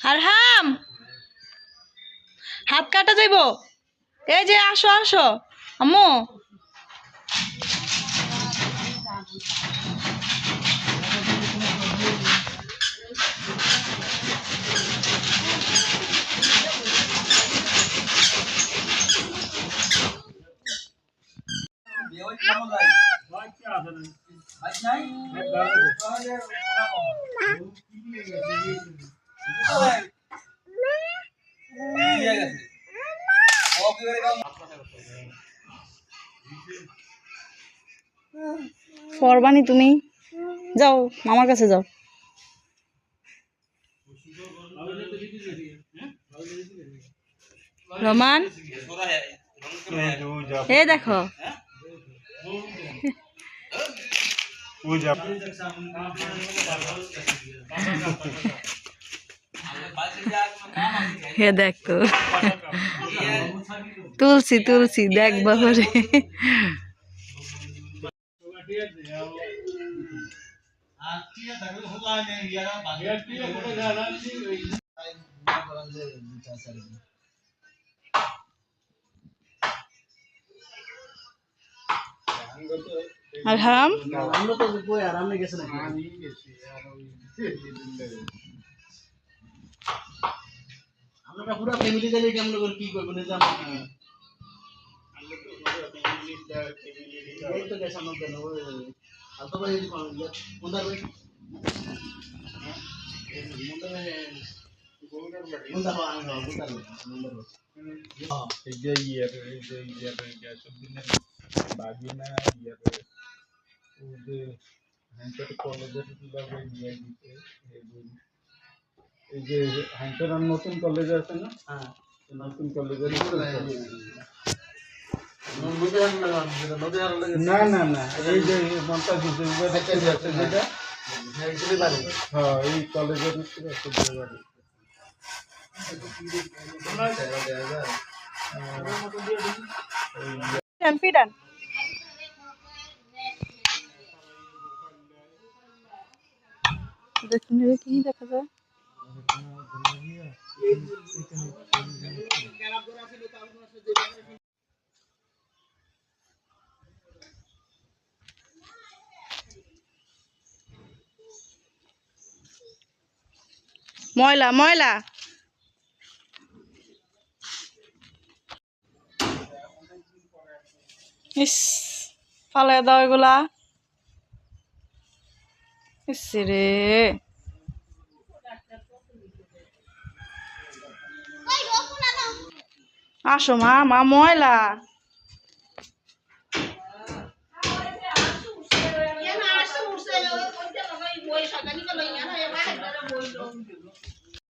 আর হাত কাটা যাইব। এই যে আসো আসো আম্মু। ফরবানি তুমি যাও মামার কাছে যাও। রোমান এ দেখো হে দেখ তো তুলসী তুলসী দেখ বাবারে। আর আমরা তো কই আর আমি গেছে না আমি গেছি আর ওই আমরা পুরো ফ্যামিলি গেলে কেমন করে কি করব না জানো কি আমরা তো পুরো ফ্যামিলি এই তো গেছে আমরা কেন ওই আর তো ভাই কোনদার ভাই হ্যাঁ কোনদার ভাই আমি কোনদার হ্যাঁ এই যে গ্যাস দিনের বাগিনা যে হ্যান্টার কলেজের কিভাবে নিয়ে দিতে এই যে হ্যান্টার নতুন কলেজ আছে না হ্যাঁ নতুন কলেজের না না না এই যে মন্তাজ যেটা হ্যাঁ এই কলেজের বাড়ি দেখুন কি দেখা যায়। ময়লা ময়লা ইস ফালাই দাও এগুলা। ইস রে আসো মা ময়লা